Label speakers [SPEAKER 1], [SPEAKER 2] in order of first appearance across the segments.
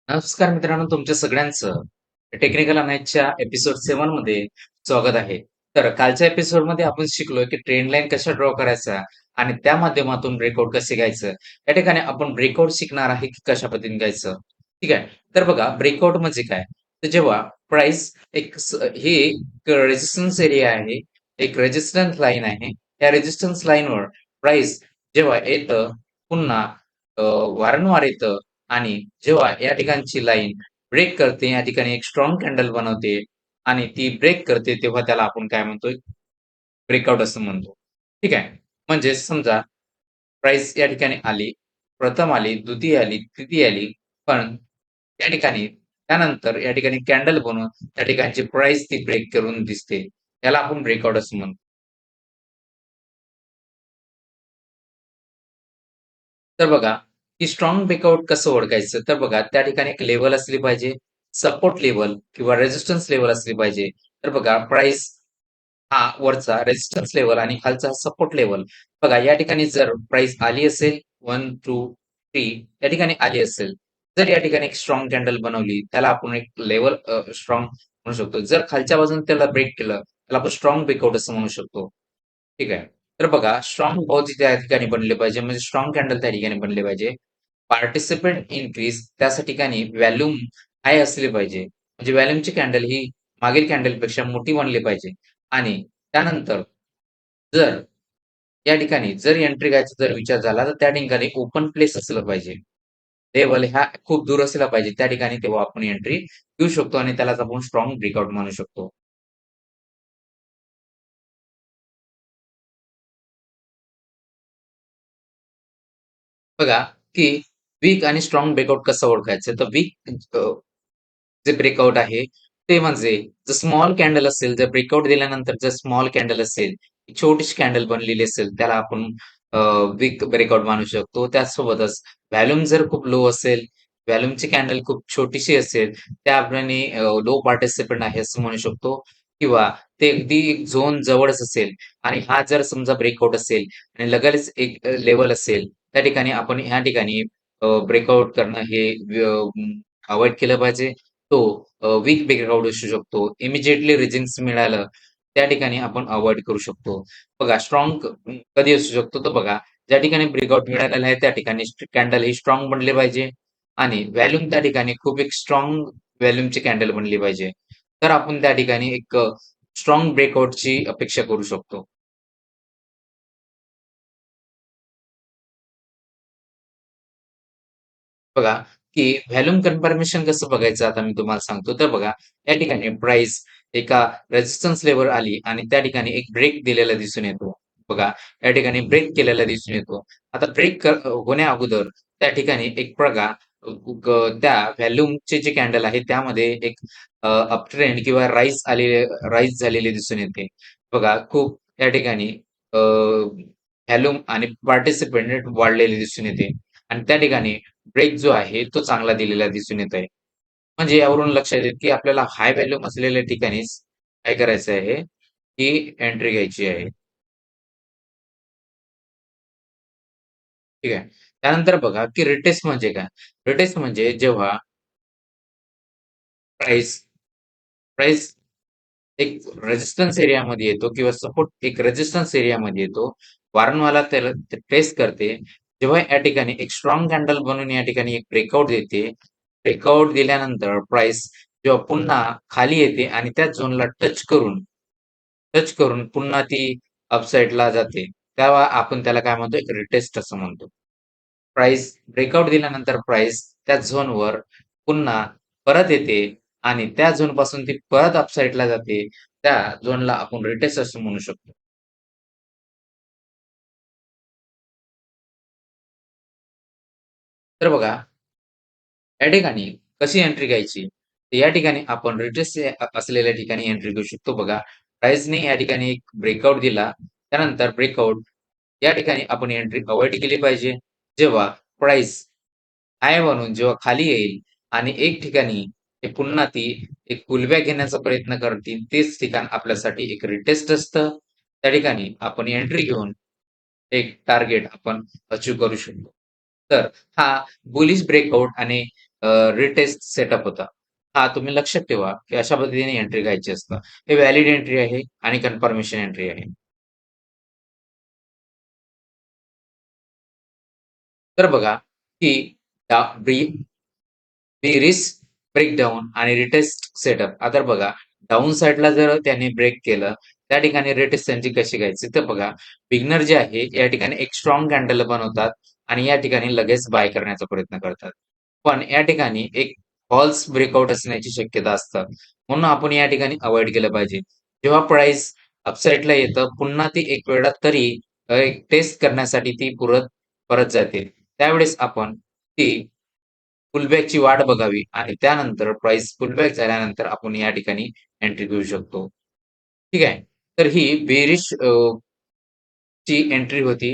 [SPEAKER 1] नमस्कार मित्रांनो, तुमच्या सगळ्यांचं टेक्निकल अनालिसिसच्या एपिसोड 7 मध्ये स्वागत आहे. तर कालच्या एपिसोडमध्ये आपण शिकलोय की ट्रेंड लाईन कशा ड्रॉ करायचा आणि त्या माध्यमातून ब्रेकआउट कसे घ्यायचं. या ठिकाणी आपण ब्रेकआउट शिकणार आहे की कशा पद्धतीने घ्यायचं. ठीक आहे. तर बघा ब्रेकआउट म्हणजे काय? तर जेव्हा प्राइस ही एक रेझिस्टन्स एरिया आहे, एक रेझिस्टन्स लाईन आहे. या रेझिस्टन्स लाईनवर प्राइस जेव्हा येतं पुन्हा वारंवार येतं आणि जेव्हा या ठिकाणची लाईन ब्रेक करते, या ठिकाणी एक स्ट्रॉंग कॅन्डल बनवते आणि ती ब्रेक करते, तेव्हा त्याला आपण काय म्हणतोय? ब्रेकआउट असं म्हणतो. ठीक आहे. म्हणजे समजा प्राइस या ठिकाणी आली, प्रथम आली, द्वितीय आली, तृतीय आली, पण त्या ठिकाणी त्यानंतर या ठिकाणी कॅन्डल बनवून त्या ठिकाणची प्राइस ती ब्रेक करून दिसते. याला आपण ब्रेकआउट असं म्हणतो. तर बघा, की स्ट्राँग ब्रेकआउट कसं ओळखायचं? तर बघा, त्या ठिकाणी एक लेव्हल असली पाहिजे, सपोर्ट लेव्हल किंवा रेझिस्टन्स लेव्हल असली पाहिजे. तर बघा, प्राइस हा वरचा रेझिस्टन्स लेव्हल आणि खालचा सपोर्ट लेव्हल. बघा, या ठिकाणी जर प्राइस आली असेल 1, 2, 3 या ठिकाणी आली असेल. जर या ठिकाणी एक स्ट्राँग कॅन्डल बनवली, त्याला आपण एक लेव्हल स्ट्राँग म्हणू शकतो. जर खालच्या बाजूने त्याला ब्रेक केलं, त्याला आपण स्ट्राँग ब्रेकआउट असं म्हणू शकतो. ठीक आहे. तर बघा स्ट्राँग पॉज त्या ठिकाणी बनले पाहिजे म्हणजे स्ट्राँग कॅन्डल त्या ठिकाणी बनले पाहिजे. पार्टिसिपंट इन्क्रीज त्याच्या ठिकाणी व्हॉल्यूम हाय असली पाहिजे. म्हणजे व्हॉल्यूमची कॅन्डल ही मागील कॅन्डलपेक्षा मोठी बनली पाहिजे आणि त्यानंतर जर या ठिकाणी जर एंट्री घ्यायचा जर विचार झाला, तर त्या ठिकाणी ओपन प्लेस असलं पाहिजे. लेव्हल ह्या खूप दूर असला पाहिजे. त्या ठिकाणी तेव्हा आपण एंट्री घेऊ शकतो आणि त्यालाच आपण स्ट्राँग ब्रेकआउट म्हणू शकतो. बघा, की वीक आणि स्ट्राँग ब्रेकआउट कसं ओळखायचं? तर वीक जे ब्रेकआउट आहे, ते म्हणजे जर स्मॉल कॅन्डल असेल, जर ब्रेकआउट दिल्यानंतर जर स्मॉल कॅन्डल असेल, छोटीशी कॅन्डल बनलेली असेल, त्याला आपण वीक ब्रेकआउट मानू शकतो. त्याचसोबतच व्हॉल्यूम जर खूप लो असेल, व्हॉल्यूमची कॅन्डल खूप छोटीशी असेल, त्याप्रमाणे लो पार्टिसिपंट आहे असं म्हणू शकतो किंवा ते अगदी एक झोन जवळच असेल आणि हा जर समजा ब्रेकआउट असेल आणि लगेच एक लेव्हल असेल, त्या ठिकाणी आपण ह्या ठिकाणी ब्रेकआउट करणं हे अव्हॉइड केलं पाहिजे. तो वीक ब्रेकआउट असू शकतो. इमिजिएटली रिझल्ट्स मिळालं, त्या ठिकाणी आपण अव्हॉइड करू शकतो. बघा स्ट्राँग कधी असू शकतो, तर बघा ज्या ठिकाणी ब्रेकआउट मिळालेला आहे, त्या ठिकाणी कॅन्डल ही स्ट्राँग बनली पाहिजे आणि व्हॉल्यूम त्या ठिकाणी खूप एक स्ट्राँग व्हॉल्यूमची कॅन्डल बनली पाहिजे. तर आपण त्या ठिकाणी एक स्ट्राँग ब्रेकआउटची अपेक्षा करू शकतो. बघा, की व्हॉल्यूम कन्फर्मेशन कसं बघायचं आता मी तुम्हाला सांगतो. तर बघा, या ठिकाणी प्राइस एका रेझिस्टन्स लेव्हल आली आणि त्या ठिकाणी एक ब्रेक दिलेला दिसून येतो. बघा, या ठिकाणी ब्रेक केलेला दिसून येतो. आता ब्रेक होण्या अगोदर त्या ठिकाणी एक बघा त्या व्हॉल्यूमची जी कॅन्डल आहे त्यामध्ये एक अपट्रेंड किंवा राईज झालेली दिसून येते. बघा, खूप या ठिकाणी व्हॉल्यूम आणि पार्टिसिपंट वाढलेले दिसून येते आणि त्या ठिकाणी ब्रेक जो आहे तो चांगला दिलेला दिसून येत आहे. म्हणजे यावरून लक्षात येईल, की आपल्याला हाय व्हॅल्यूम असलेल्या ठिकाणीच काय करायचं आहे, की एंट्री घ्यायची आहे. ठीक आहे. त्यानंतर बघा, की रिटेस्ट म्हणजे काय? रिटेस्ट म्हणजे जेव्हा प्राइस प्राइस एक रेझिस्टन्स एरियामध्ये येतो किंवा सपोर्ट एक रेझिस्टन्स एरियामध्ये येतो. वारंवार त्याला टेस्ट करते. जेव्हा या ठिकाणी एक स्ट्राँग कॅन्डल बनवून या ठिकाणी एक ब्रेकआउट देते. ब्रेकआउट दिल्यानंतर प्राइस जेव्हा पुन्हा खाली येते आणि त्या झोनला टच करून पुन्हा ती अपसाइडला जाते. तेव्हा आपण त्याला काय म्हणतो? एक रिटेस्ट असं म्हणतो. प्राइस ब्रेकआउट दिल्यानंतर प्राइस त्या झोनवर पुन्हा परत येते आणि त्या झोनपासून ती परत अपसाइडला जाते. त्या झोनला आपण रिटेस्ट असं म्हणू शकतो. तर बघा, या ठिकाणी कशी एंट्री घ्यायची? तर या ठिकाणी आपण रिट्रेस असलेल्या ठिकाणी एंट्री घेऊ शकतो बघा. प्राइसने या ठिकाणी एक ब्रेकआउट दिला. त्यानंतर ब्रेकआउट या ठिकाणी आपण एंट्री अव्हॉइड केली पाहिजे. जेव्हा प्राइस हाय बनून जेव्हा खाली येईल आणि एक ठिकाणी ते पुन्हा ती एक पुलबॅक घेण्याचा प्रयत्न करतील, तेच ठिकाण आपल्यासाठी एक रिटेस्ट असतं. त्या ठिकाणी आपण एंट्री घेऊन एक टार्गेट आपण अचीव्ह करू शकतो. तर हा बुलिश ब्रेकआउट आणि रिटेस्ट सेटअप होता. हा तुम्ही लक्षात ठेवा, की अशा पद्धतीने एंट्री घ्यायची असतं. हे व्हॅलिड एंट्री आहे आणि कन्फर्मेशन एंट्री आहे. तर बघा, की डा ब्री बेरीज, ब्रेकडाउन आणि रिटेस्ट सेटअप. आता बघा, डाउन साइडला जर त्याने ब्रेक केलं, त्या ठिकाणी रिटेस्ट त्यांची कशी घ्यायची? तर बघा, बिगिनर जे आहे या ठिकाणी एक स्ट्राँग कॅन्डल बनवतात आणि या ठिकाणी लगेच बाय करण्याचा प्रयत्न करतात. पण या ठिकाणी एक फॉल्स ब्रेकआउट असण्याची शक्यता असतं. म्हणून आपण या ठिकाणी अव्हॉइड केलं पाहिजे. जेव्हा प्राइस अपसाइडला येतं, पुन्हा ती एक वेळा तरी एक टेस्ट करण्यासाठी ती परत जाते. त्यावेळेस आपण ती पुलबॅकची वाट बघावी आणि त्यानंतर प्राइस पुलबॅक झाल्यानंतर आपण या ठिकाणी एंट्री घेऊ शकतो. ठीक आहे. तर ही बेरिश ची एंट्री होती.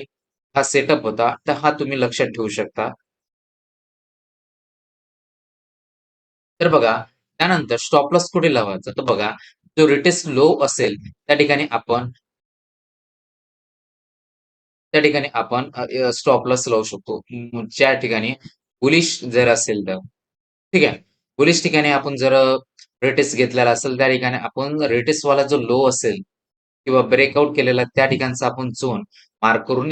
[SPEAKER 1] हा सेटअप होता. तर हा तुम्ही लक्षात ठेवू शकता. तर बघा, त्यानंतर स्टॉप लॉस कुठे लावायचा? तर बघा, जो रिटेस्ट लो असेल त्या ठिकाणी आपण स्टॉप लॉस लावू शकतो. ज्या ठिकाणी बुलिश जर असेल तर. ठीक आहे. बुलिश ठिकाणी आपण जर रिटेस्ट घेतलेला असेल, त्या ठिकाणी आपण रिटेस्टवाला जो लो असेल किंवा ब्रेकआउट केलेला त्या ठिकाणचा आपण झोन मार्क करून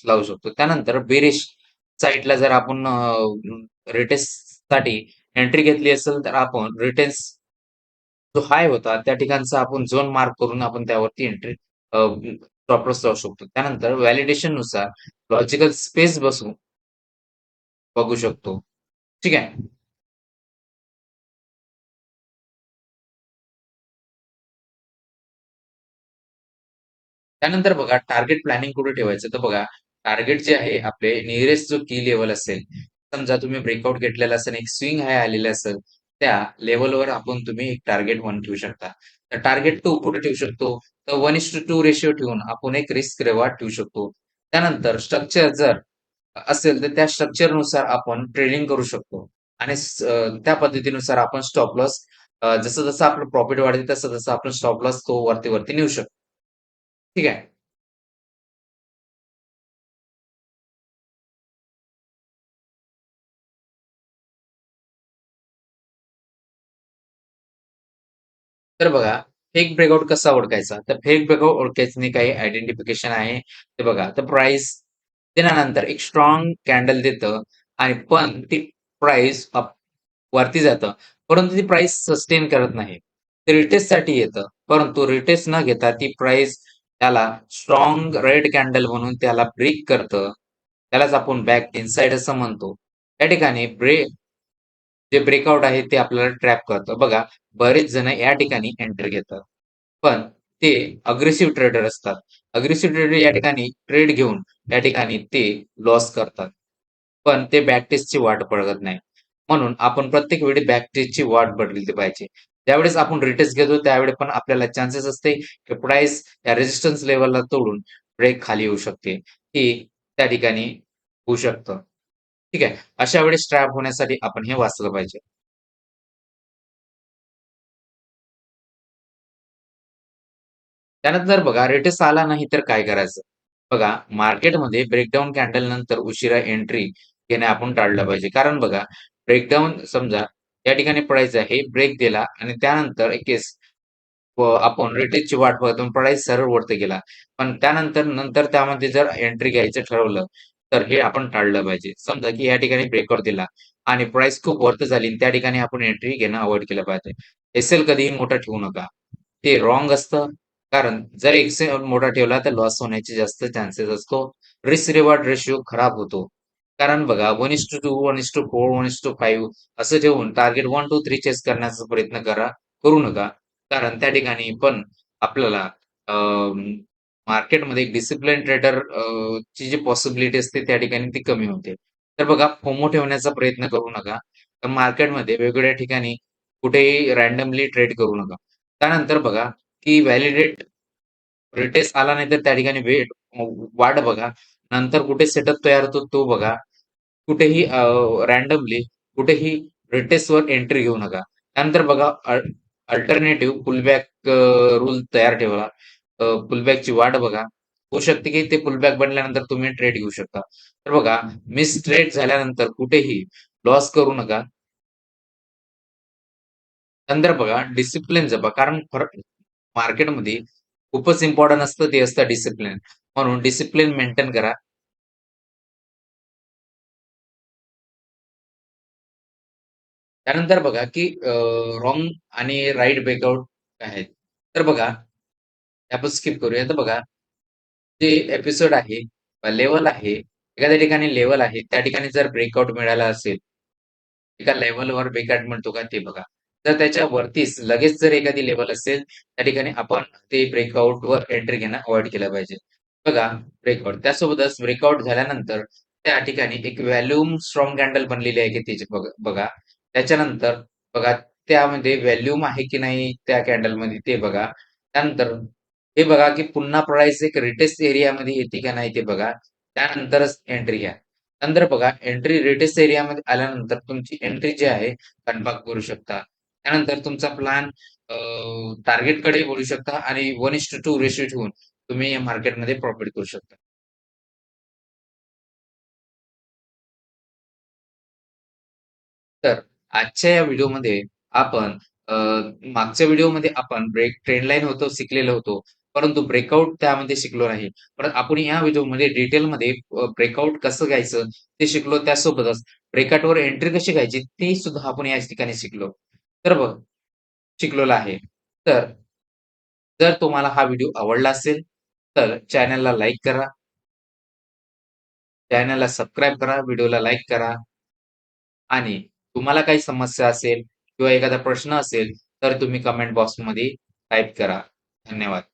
[SPEAKER 1] लावू शकतो. त्यानंतर बेरिश साइडला जर आपण रिटेस्टसाठी एंट्री घेतली असेल, तर आपण रिटेस्ट जो हाय होता त्या ठिकाणचा आपण झोन मार्क करून आपण त्यावरती एंट्री स्टॉप लॉस लावू शकतो. त्यानंतर व्हॅलिडेशननुसार लॉजिकल स्पेस बघू शकतो. ठीक आहे. त्यानंतर बघा टार्गेट प्लॅनिंग कुठे ठेवायचं? तर बघा टार्गेट जे आहे आपले नियरेस्ट जो की लेव्हल असेल, समजा तुम्ही ब्रेकआउट घेतलेला असेल, एक स्विंग हाय आलेला असेल, त्या लेव्हलवर आपण तुम्ही एक टार्गेट 1 ठेवू शकता. तर टार्गेट 2 कुठे ठेवू शकतो? तर 1:2 रेशिओ ठेवून आपण एक रिस्क रिवॉर्ड ठेवू शकतो. त्यानंतर स्ट्रक्चर जर असेल, तर त्या स्ट्रक्चरनुसार आपण ट्रेडिंग करू शकतो आणि त्या पद्धतीनुसार आपण स्टॉप लॉस जसं-जसं आपलं प्रॉफिट वाढेल तसं-तसं आपण स्टॉप लॉस तो वरती-वरती नेऊ शकतो. ठीक आहे. तर बघा, फेक ब्रेकआउट कसा ओळखायचा? तर फेक ब्रेकआउट ओळखायचे काही आयडेंटिफिकेशन आहे. ते बघा, तर प्राइस दिल्यानंतर एक स्ट्राँग कॅन्डल देतं आणि पण ती प्राइस वरती जातं. परंतु ती प्राइस सस्टेन करत नाही. ते रिटेस्टसाठी येतं. परंतु रिटेस्ट न घेता ती प्राइस त्याला स्ट्राँग रेड कॅन्डल म्हणून त्याला ब्रेक करतं. त्यालाच आपण बॅक इनसाइड असं म्हणतो. त्या ठिकाणी जे ब्रेकआउट आहे ते आपल्याला ट्रॅप करतं. बघा, बरेच जण या ठिकाणी एंट्री घेतात. पण ते अग्रेसिव्ह ट्रेडर असतात. अग्रेसिव्ह ट्रेडर या ठिकाणी ट्रेड घेऊन या ठिकाणी ते लॉस करतात. पण ते बॅक टेस्टची वाट बघत नाही. म्हणून आपण प्रत्येक वेळी बॅक टेस्टची वाट बघितली पाहिजे. ज्यावेळेस आपण रिटेस्ट घेतो त्यावेळी पण आपल्याला चान्सेस असते की प्राइस या रेझिस्टन्स लेव्हलला तोडून ब्रेक खाली येऊ शकते. ही त्या ठिकाणी होऊ शकतं. ठीक आहे. अशा वेळेस ट्रॅप होण्यासाठी आपण हे वाचलं पाहिजे. त्यानंतर बघा रेटेस्ट आला नाही तर काय करायचं? बघा मार्केटमध्ये ब्रेकडाउन कॅन्डल नंतर उशिरा एंट्री घेणे आपण टाळलं पाहिजे. कारण बघा ब्रेकडाउन समजा या ठिकाणी पडायचं आहे, ब्रेक दिला आणि त्यानंतर एक केस आपण रिटेस्टची वाट बघतो प्राइस सरळ वरती गेला. पण नंतर त्यामध्ये जर एंट्री घ्यायचं ठरवलं, तर हे आपण टाळलं पाहिजे. समजा की या ठिकाणी ब्रेकआउट दिला आणि प्राइस खूप वरती झाली आणि त्या ठिकाणी आपण एंट्री घेणं अव्हॉइड केलं पाहिजे. एस-एल कधीही मोठा ठेवू नका. ते रॉंग असतं. कारण जर एक्सेल मोठा ठेवला तर लॉस होण्याचे जास्त चान्सेस असतो. रिस्क रिवॉर्ड रेशिओ खराब होतो. कारण बघा 1:2, 1:4, 1:5 असं ठेवून टार्गेट 1, 2, 3 चेस करण्याचा प्रयत्न करू नका. कारण त्या ठिकाणी पण आपल्याला मार्केटमध्ये एक डिसिप्लिन ट्रेडर ची जी पॉसिबिलिटी असते त्या ठिकाणी ती कमी होते. तर बघा फोमो ठेवण्याचा प्रयत्न करू नका. तर मार्केटमध्ये वेगवेगळ्या ठिकाणी कुठेही रँडमली ट्रेड करू नका. त्यानंतर बघा की रिटेस्ट आला नाही तर त्या ठिकाणी वाट बघा. नंतर कुठे सेटअप तयार होतो तो बघा. कुठेही रँडमली कुठेही रिटेस्टवर एंट्री घेऊ नका. त्यानंतर बघा अल्टरनेटिव्ह पुलबॅक रूल तयार ठेवा. पुलबॅकची वाट बघा. होऊ शकते की ते पुलबॅक बनल्यानंतर तुम्ही ट्रेड घेऊ शकता. तर बघा मिस ट्रेड झाल्यानंतर कुठेही लॉस करू नका. नंतर बघा डिसिप्लिन जपा. कारण मार्केटमध्ये खूपच इम्पोर्टंट असतं ते असतं डिसिप्लिन. म्हणून डिसिप्लिन मेंटेन करा. त्यानंतर बघा, की आणि राइट ब्रेकआउट आहेत. तर बघा, आपण स्किप करूया. तर बघा, जे एपिसोड आहे, लेव्हल आहे, एखाद्या ठिकाणी लेव्हल आहे, त्या ठिकाणी जर ब्रेकआउट मिळाला असेल, एका लेव्हलवर ब्रेकआउट मिळतो का ते बघा. तर त्याच्या वरतीच लगेच जर एखादी लेव्हल असेल, त्या ठिकाणी आपण ते ब्रेकआउटवर एंट्री घेणं अव्हॉइड केलं पाहिजे. बघा ब्रेकआउट. त्यासोबतच ब्रेकआउट झाल्यानंतर त्या ठिकाणी एक व्हॉल्यूम स्ट्राँग कॅन्डल बनलेली आहे की त्याची बघा बघा. त्याच्यानंतर बघा त्यामध्ये व्हॉल्यूम आहे की नाही त्या कॅन्डलमध्ये ते बघा. त्यानंतर हे बघा की पुन्हा प्राइस एक रिटेस्ट एरियामध्ये येते का नाही ते बघा. त्यानंतरच एंट्री घ्या. नंतर बघा एंट्री रिटेस्ट एरियामध्ये आल्यानंतर तुमची एंट्री जी आहे कन्फर्म करू शकता. त्यानंतर तुमचा प्लॅन टार्गेटकडे वळू शकता आणि 1:2 रेशो ठेवून तुम्ही या मार्केटमध्ये प्रॉफिट करू शकता. तर आजच्या या व्हिडिओमध्ये आपण मागच्या व्हिडिओमध्ये आपण ट्रेंड लाईन होतो शिकलेलो होतो. परंतु ब्रेकआउट त्यामध्ये शिकलो नाही. परत आपण या व्हिडिओमध्ये डिटेलमध्ये ब्रेकआउट कसं घ्यायचं ते शिकलो. त्यासोबतच ब्रेकआउटवर एंट्री कशी घ्यायची ते सुद्धा आपण या ठिकाणी शिकलो. तर बघ शिकलेलो आहे. तर जर तुम्हाला हा व्हिडिओ आवडला असेल, तर चॅनलला लाईक करा, चॅनलला सबस्क्राईब करा, व्हिडिओला लाईक करा आणि तुम्हाला काही समस्या असेल किंवा एखादा प्रश्न असेल, तर तुम्ही कमेंट बॉक्समध्ये टाइप करा. धन्यवाद.